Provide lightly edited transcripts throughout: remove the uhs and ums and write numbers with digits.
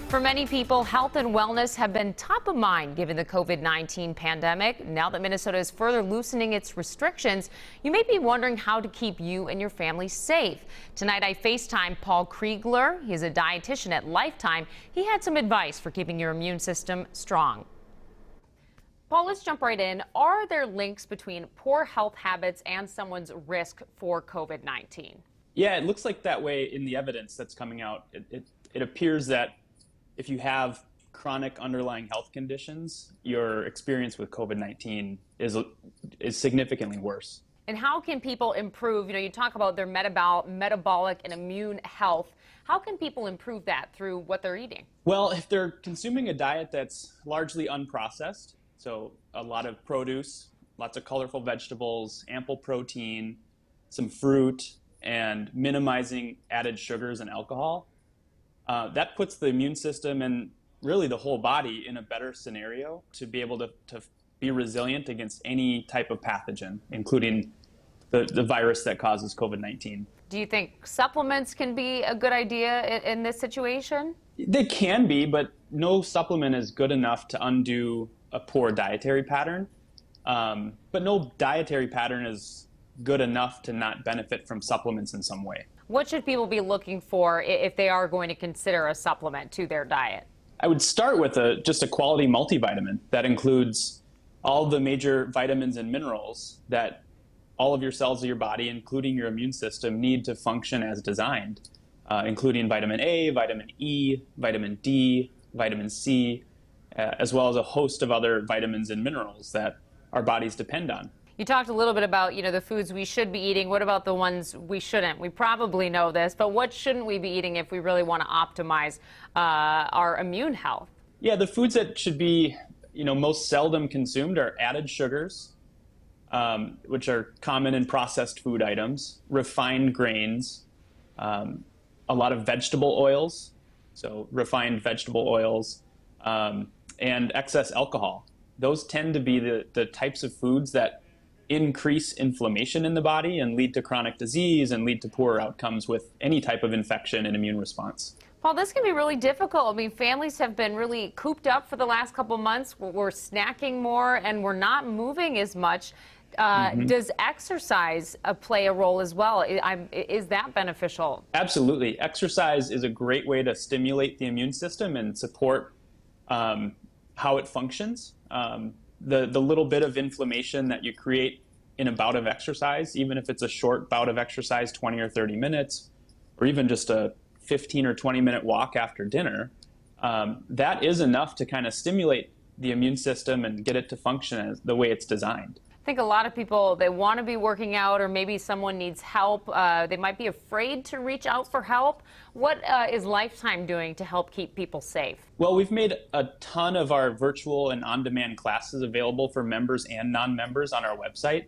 For many people, health and wellness have been top of mind given the COVID-19 pandemic. Now that Minnesota is further loosening its restrictions, you may be wondering how to keep you and your family safe. Tonight, I FaceTime Paul Kriegler. He's a dietitian at Lifetime. He had some advice for keeping your immune system strong. Paul, let's jump right in. Are there links between poor health habits and someone's risk for COVID-19? Yeah, it looks like that way in the evidence that's coming out. It appears that if you have chronic underlying health conditions, your experience with COVID-19 is significantly worse. And how can people improve? You talk about their metabolic and immune health. How can people improve that through what they're eating? Well, if they're consuming a diet that's largely unprocessed, so a lot of produce, lots of colorful vegetables, ample protein, some fruit, and minimizing added sugars and alcohol, that puts the immune system and really the whole body in a better scenario to be able to be resilient against any type of pathogen, including the virus that causes COVID-19. Do you think supplements can be a good idea in this situation? They can be, but no supplement is good enough to undo a poor dietary pattern. But no dietary pattern is good enough to not benefit from supplements in some way. What should people be looking for if they are going to consider a supplement to their diet? I would start with just a quality multivitamin that includes all the major vitamins and minerals that all of your cells of your body, including your immune system, need to function as designed, including vitamin A, vitamin E, vitamin D, vitamin C, as well as a host of other vitamins and minerals that our bodies depend on. You talked a little bit about, the foods we should be eating. What about the ones we shouldn't? We probably know this, but what shouldn't we be eating if we really want to optimize our immune health? Yeah, the foods that should be, most seldom consumed are added sugars, which are common in processed food items, refined grains, a lot of vegetable oils, so refined vegetable oils, and excess alcohol. Those tend to be the types of foods that increase inflammation in the body and lead to chronic disease and lead to poorer outcomes with any type of infection and immune response. Paul, this can be really difficult. I mean, families have been really cooped up for the last couple months. We're snacking more and we're not moving as much. Does exercise play a role as well? Is that beneficial? Absolutely. Exercise is a great way to stimulate the immune system and support how it functions. The little bit of inflammation that you create in a bout of exercise, even if it's a short bout of exercise, 20 or 30 minutes, or even just a 15 or 20-minute walk after dinner, that is enough to kind of stimulate the immune system and get it to function as the way it's designed. I think a lot of people, they want to be working out, or maybe someone needs help. They might be afraid to reach out for help. What is Lifetime doing to help keep people safe? Well, we've made a ton of our virtual and on-demand classes available for members and non-members on our website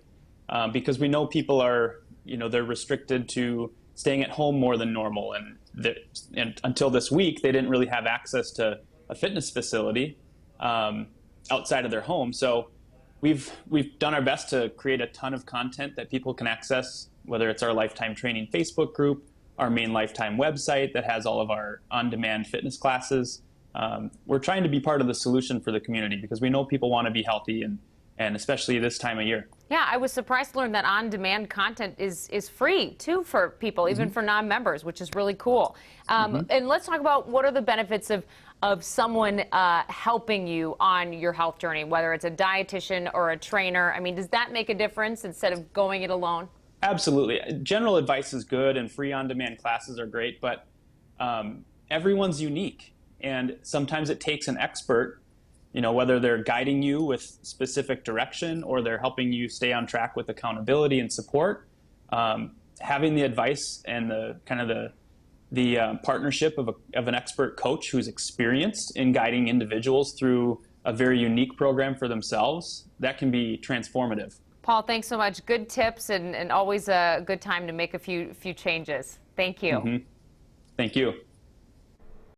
because we know people are, they're restricted to staying at home more than normal. And until this week, they didn't really have access to a fitness facility outside of their home. So We've done our best to create a ton of content that people can access, whether it's our Lifetime Training Facebook group, our main Lifetime website that has all of our on-demand fitness classes. We're trying to be part of the solution for the community because we know people want to be healthy and especially this time of year. Yeah, I was surprised to learn that on-demand content is free, too, for people, even for non-members, which is really cool. And let's talk about what are the benefits of someone helping you on your health journey, whether it's a dietitian or a trainer. I mean, does that make a difference instead of going it alone? Absolutely. General advice is good and free on-demand classes are great, but everyone's unique. And sometimes it takes an expert, whether they're guiding you with specific direction or they're helping you stay on track with accountability and support. Having the advice and the partnership of an expert coach who's experienced in guiding individuals through a very unique program for themselves, that can be transformative. Paul, thanks so much. Good tips and always a good time to make a few changes. Thank you. Thank you.